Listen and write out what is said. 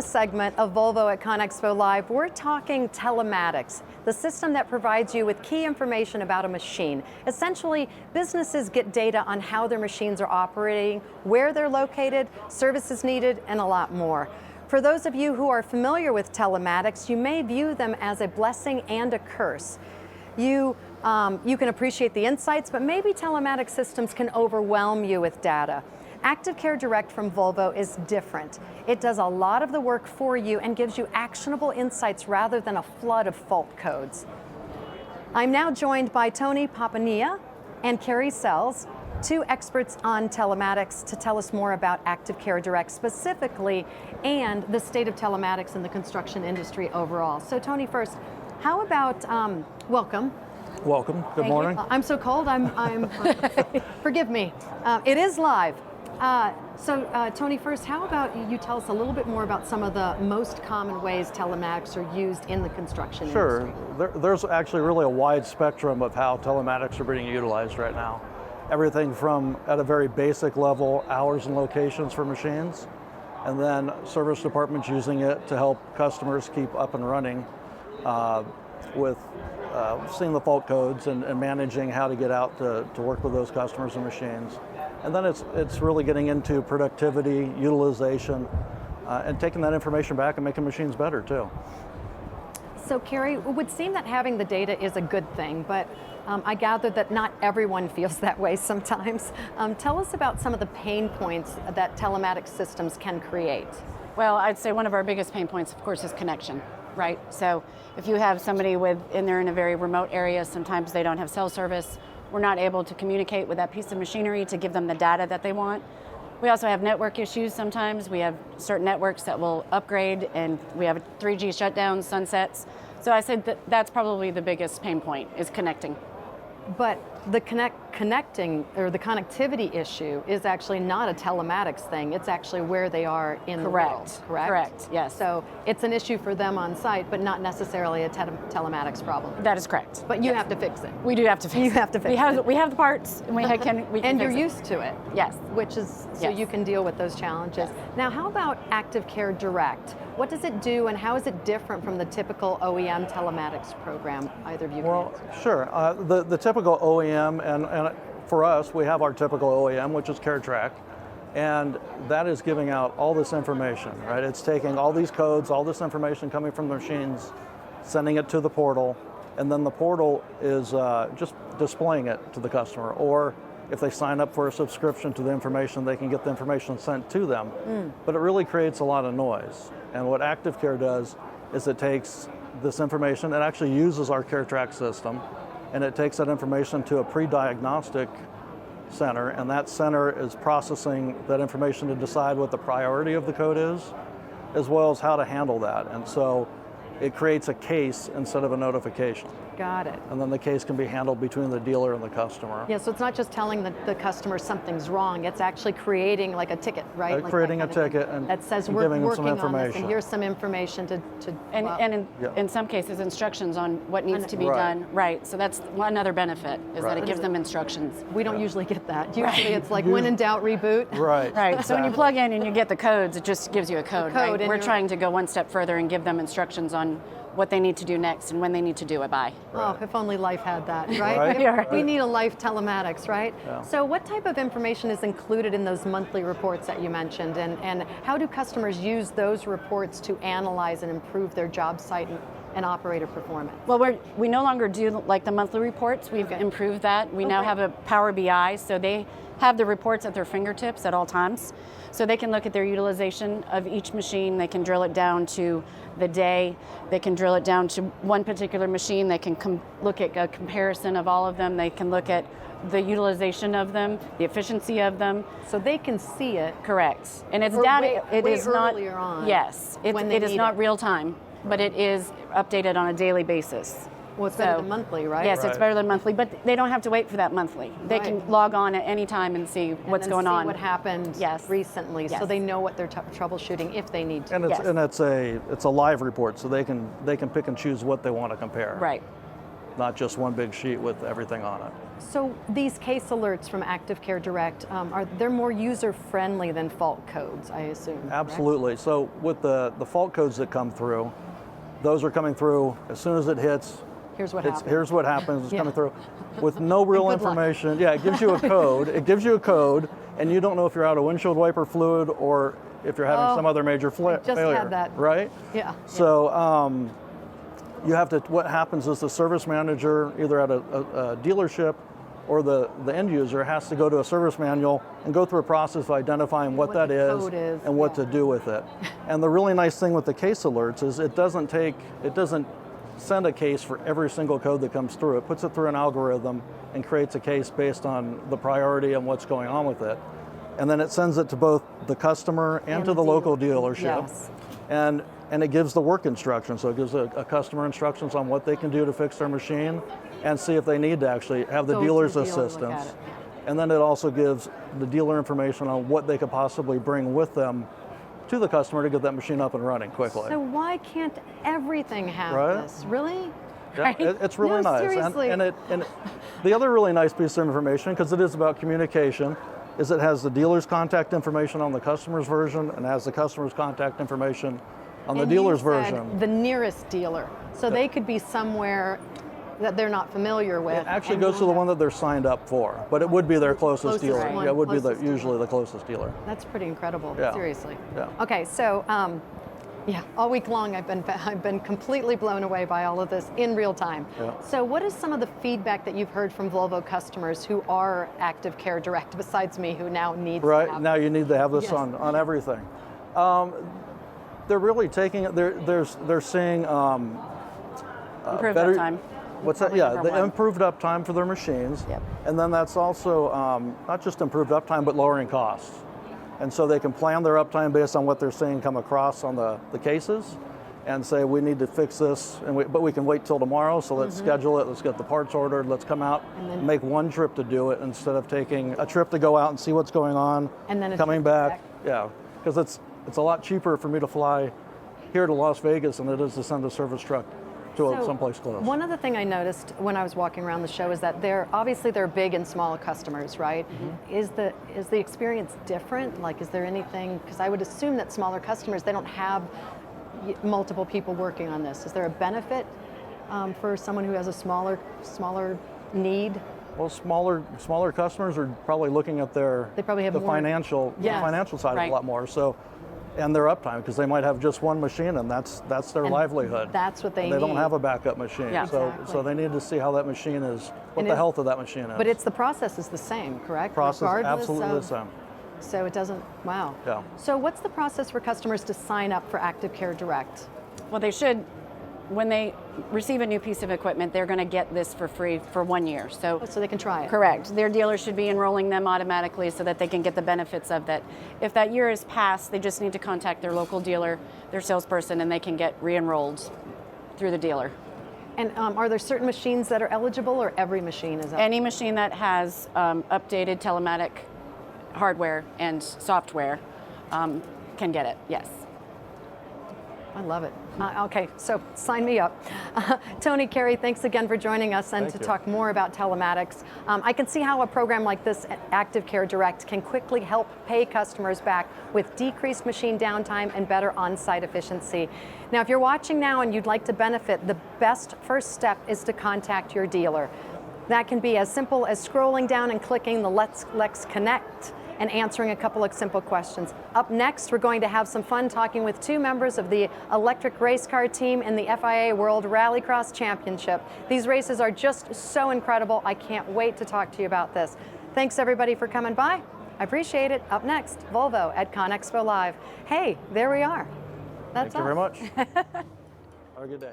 bonus segment of Volvo at ConExpo Live, we're talking telematics, the system that provides you with key information about a machine. Essentially, businesses get data on how their machines are operating, where they're located, services needed, and a lot more. For those of you who are familiar with telematics, you may view them as a blessing and a curse. You can appreciate the insights, but maybe telematics systems can overwhelm you with data. ActiveCare Direct from Volvo is different. It does a lot of the work for you and gives you actionable insights rather than a flood of fault codes. I'm now joined by Tony Papania and Carrie Sells, two experts on telematics, to tell us more about ActiveCare Direct specifically and the state of telematics in the construction industry overall. So Tony, first, how about, welcome. Welcome, good morning. I'm so cold, forgive me. It is live. Tony, first, how about you tell us a little bit more about some of the most common ways telematics are used in the construction industry? Sure, there's actually really a wide spectrum of how telematics are being utilized right now. Everything from, at a very basic level, hours and locations for machines, and then service departments using it to help customers keep up and running with seeing the fault codes and managing how to get out to work with those customers and machines. And then it's really getting into productivity, utilization, and taking that information back and making machines better too. So Carrie, it would seem that having the data is a good thing, but I gather that not everyone feels that way sometimes. Tell us about some of the pain points that telematics systems can create. Well, I'd say one of our biggest pain points, of course, is connection, right? So if you have somebody in a very remote area, sometimes they don't have cell service. We're not able to communicate with that piece of machinery to give them the data that they want. We also have network issues sometimes. We have certain networks that will upgrade, and we have 3G shutdowns, sunsets. So I said that's probably the biggest pain point, is connecting. But the connecting or the connectivity issue is actually not a telematics thing. It's actually where they are in the world, correct? Correct, yes. So it's an issue for them on site, but not necessarily a telematics problem. That is correct. But you have to fix it. We do have to fix it. You have to fix it. We have the parts, and we can and you're fix it. used to it. Yes. Which is, so you can deal with those challenges. Yes. Now, how about ActiveCare Direct? What does it do, and how is it different from the typical OEM telematics program? Either of you can answer. Sure. The typical OEM, and for us, we have our typical OEM, which is CareTrack, and that is giving out all this information, right? It's taking all these codes, all this information coming from the machines, sending it to the portal, and then the portal is just displaying it to the customer. Or if they sign up for a subscription to the information, they can get the information sent to them. But it really creates a lot of noise. And what ActiveCare does is it takes this information, it actually uses our CareTrack system, and it takes that information to a pre-diagnostic center, and that center is processing that information to decide what the priority of the code is, as well as how to handle that. And so it creates a case instead of a notification. Got it. And then the case can be handled between the dealer and the customer. Yeah, so it's not just telling the customer something's wrong, it's actually creating like a ticket, right? Creating a ticket and that says we're giving them some working on this, information. and here's some information to in some cases, instructions on what needs to be done. Right, so that's one other benefit, is that it gives them instructions. We don't usually get that. Usually it's like, when in doubt, reboot. Right. Right, so when you plug in and you get the codes, it just gives you a code, right? We're trying to go one step further and give them instructions on what they need to do next and when they need to do it by. Oh, if only life had that, right? We need a life telematics, right? Yeah. So what type of information is included in those monthly reports that you mentioned, and how do customers use those reports to analyze and improve their job site and operator performance? Well, we no longer do like the monthly reports. We've improved that. We now have a Power BI, so they have the reports at their fingertips at all times. So they can look at their utilization of each machine. They can drill it down to the day. They can drill it down to one particular machine. They can look at a comparison of all of them. They can look at the utilization of them, the efficiency of them. So they can see it. Correct. And it's data. It is not earlier on. Yes. It is not real time, but it is updated on a daily basis. Well, it's better than monthly, right? Yes, it's better than monthly, but they don't have to wait for that monthly. They can log on at any time and see what's going on. What happened recently, so they know what they're troubleshooting if they need to. And it's a live report, so they can pick and choose what they want to compare. Right. not just one big sheet with everything on it. So these case alerts from ActiveCare Direct, they're more user-friendly than fault codes, I assume, correct? Absolutely. So with the fault codes that come through, those are coming through as soon as it hits. Here's what happens. Here's what happens. It's Yeah. coming through with no real good luck. information. Yeah, it gives you a code. It gives you a code, and you don't know if you're out of windshield wiper fluid or if you're having some other major just failure. had that. Right? Yeah. So you have to. What happens is the service manager, either at a dealership or the end user, has to go to a service manual and go through a process of identifying what that the is code is, and what yeah. to do with it. And the really nice thing with the case alerts is it doesn't send a case for every single code that comes through. It puts it through an algorithm and creates a case based on the priority and what's going on with it. And then it sends it to both the customer and to the local dealership. Yes. And it gives the work instructions. So it gives a customer instructions on what they can do to fix their machine and see if they need to actually have the Go to dealer's the dealer, look at assistance. it. And then it also gives the dealer information on what they could possibly bring with them to the customer to get that machine up and running quickly. So why can't everything have Right? this? Really? Yeah, Right? it's really No, nice. Seriously. And the other really nice piece of information, because it is about communication, is it has the dealer's contact information on the customer's version and has the customer's contact information on the And dealer's you said version. the nearest dealer. So they could be somewhere that they're not familiar with. It actually and goes to the you'll one that they're signed up for, but it would be their closest Closest dealer. one, Yeah, it would be closest usually the closest dealer. That's pretty incredible. Yeah. Seriously. Yeah. Okay, so yeah, all week long I've been completely blown away by all of this in real time. Yeah. So what is some of the feedback that you've heard from Volvo customers who are ActiveCare Direct, besides me, who now needs to Right, have now you need to have this Yes. on everything. They're really taking it, they're seeing Improve better, uptime. what's that? Probably Yeah, number the one. improved uptime for their machines. Yep. And then that's also not just improved uptime, but lowering costs. And so they can plan their uptime based on what they're seeing come across on the cases and say, we need to fix this, but we can wait till tomorrow, so let's schedule it, let's get the parts ordered, let's come out, then- make one trip to do it instead of taking a trip to go out and see what's going on, And then a coming trip back. back. Yeah, because it's a lot cheaper for me to fly here to Las Vegas than it is to send a service truck to So, someplace close. One other thing I noticed when I was walking around the show is that they're big and small customers, right? Is the experience different? Like, is there anything? Because I would assume that smaller customers, they don't have multiple people working on this. Is there a benefit for someone who has a smaller need? Well, smaller customers are probably looking at They probably have the more- financial Yes. side Right. a lot more. So, and their uptime, because they might have just one machine and that's their And livelihood. that's what they And they don't need. have a backup machine. Yeah. So Exactly. they need to see how that machine is, what And the is- health of that machine is. But the process is the same, correct? process Regardless absolutely of, the same. So it doesn't. Wow. Yeah. So what's the process for customers to sign up for ActiveCare Direct? Well, they should, when they receive a new piece of equipment, they're going to get this for free for 1 year. So So they can try it. correct. Their dealer should be enrolling them automatically so that they can get the benefits of that. If that year is passed, they just need to contact their local dealer, their salesperson, and they can get re-enrolled through the dealer. And are there certain machines that are eligible, or every machine is eligible? Any machine that has updated telematic hardware and software can get it, yes. I love it. Okay, so sign me up. Tony, Carey, thanks again for joining us and Thank to you. talk more about telematics. I can see how a program like this, ActiveCare Direct, can quickly help pay customers back with decreased machine downtime and better on-site efficiency. Now, if you're watching now and you'd like to benefit, the best first step is to contact your dealer. That can be as simple as scrolling down and clicking the Let's Connect and answering a couple of simple questions. Up next, we're going to have some fun talking with two members of the electric race car team in the FIA World Rallycross Championship. These races are just so incredible. I can't wait to talk to you about this. Thanks everybody for coming by. I appreciate it. Up next, Volvo at ConExpo Live. Hey, there we are. That's Thank you very us. much. Have a good day.